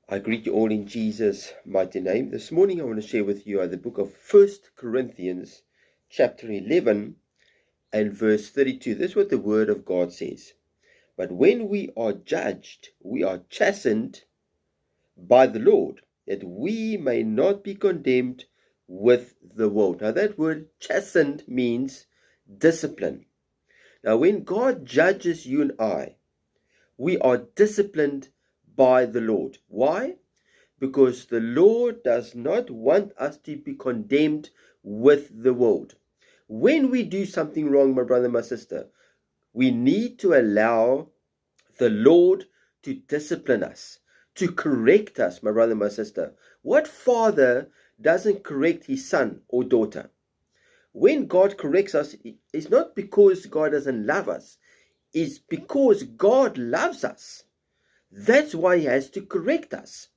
I greet you all in Jesus' mighty name. This morning I want to share with you the book of 1 Corinthians chapter 11 and verse 32. This is what the word of God says. But when we are judged, we are chastened by the Lord, that we may not be condemned with the world. Now that word chastened means discipline. Now when God judges you and I, we are disciplined by the Lord. Why? Because the Lord does not want us to be condemned with the world. When we do something wrong, my brother, my sister, we need to allow the Lord to discipline us, to correct us, my brother, my sister. What father doesn't correct his son or daughter? When God corrects us, it's not because God doesn't love us. It's because God loves us. That's why he has to correct us.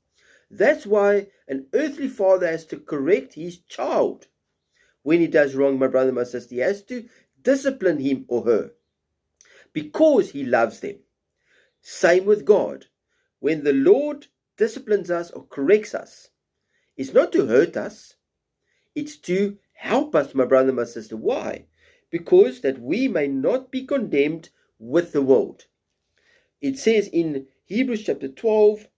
That's why an earthly father has to correct his child when he does wrong, my brother, my sister. He has to discipline him or her because he loves them. Same with God. When the Lord disciplines us or corrects us, it's not to hurt us. It's to help us, my brother, my sister. Why? Because that we may not be condemned with the world. It says in Hebrews chapter 12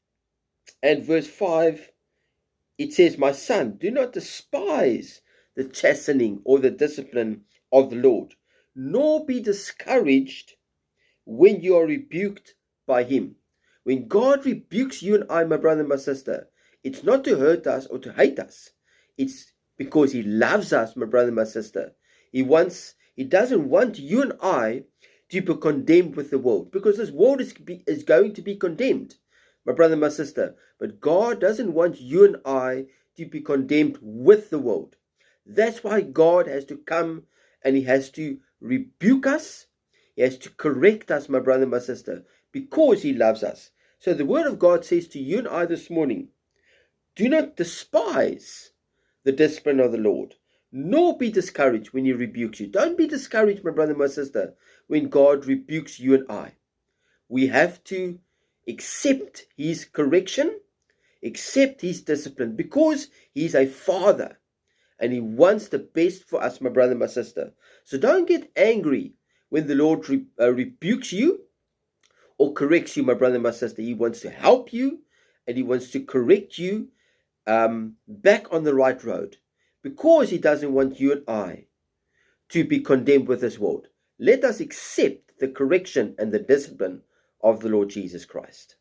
and verse 5, it says, my son, do not despise the chastening or the discipline of the Lord, nor be discouraged when you are rebuked by him. When God rebukes you and I, my brother and my sister, it's not to hurt us or to hate us. It's because he loves us, my brother and my sister. He doesn't want you and I to be condemned with the world, because this world is going to be condemned, my brother and my sister. But God doesn't want you and I to be condemned with the world. That's why God has to come and he has to rebuke us. He has to correct us, my brother and my sister, because he loves us. So the word of God says to you and I this morning, do not despise the discipline of the Lord, nor be discouraged when he rebukes you. Don't be discouraged, my brother and my sister, when God rebukes you and I. We have to accept his correction, accept his discipline, because he's a father and he wants the best for us, my brother and my sister. So don't get angry when the Lord rebukes you or corrects you, my brother and my sister. He wants to help you and he wants to correct you back on the right road, because he doesn't want you and I to be condemned with this world. Let us accept the correction and the discipline of the Lord Jesus Christ.